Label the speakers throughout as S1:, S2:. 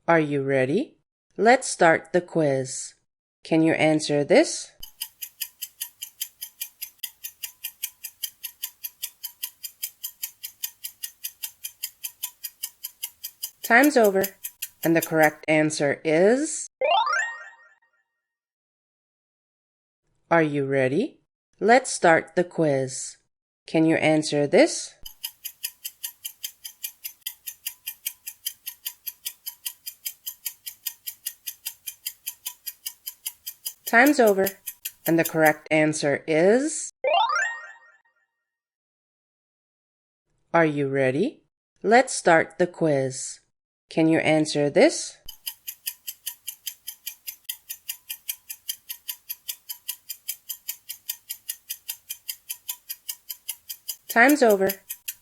S1: Are you ready? Let's start the quiz. Can you answer this? Time's over, and the correct answer is... Are you ready? Let's start the quiz. Can you answer this? Time's over, and the correct answer is... Are you ready? Let's start the quiz. Can you answer this? Time's over,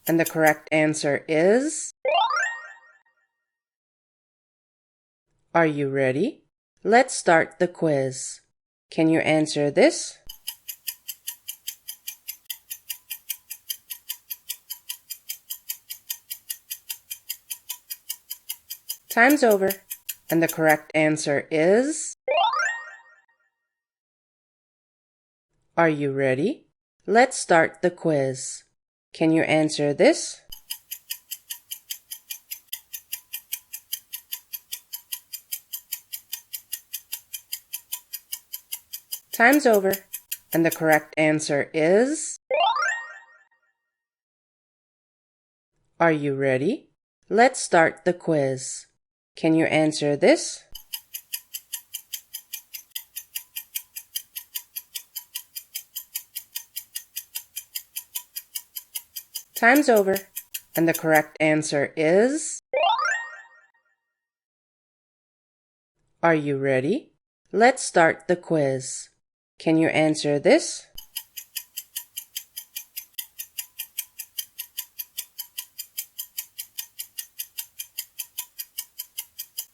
S1: and the correct answer is... Are you ready? Let's start the quiz. Can you answer this? Time's over, and the correct answer is... Are you ready? Let's start the quiz. Can you answer this? Time's over, and the correct answer is... Are you ready? Let's start the quiz. Can you answer this? Time's over, and the correct answer is... Are you ready? Let's start the quiz. Can you answer this?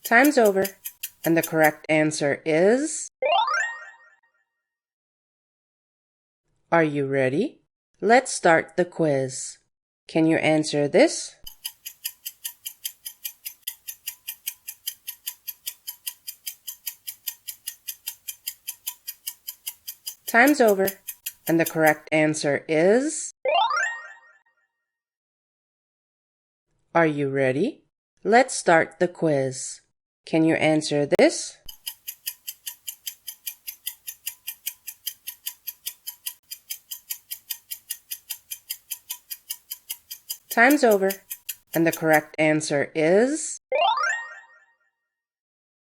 S1: Time's over, and the correct answer is... Are you ready? Let's start the quiz. Can you answer this? Time's over, and the correct answer is... Are you ready? Let's start the quiz. Can you answer this? Time's over, and the correct answer is...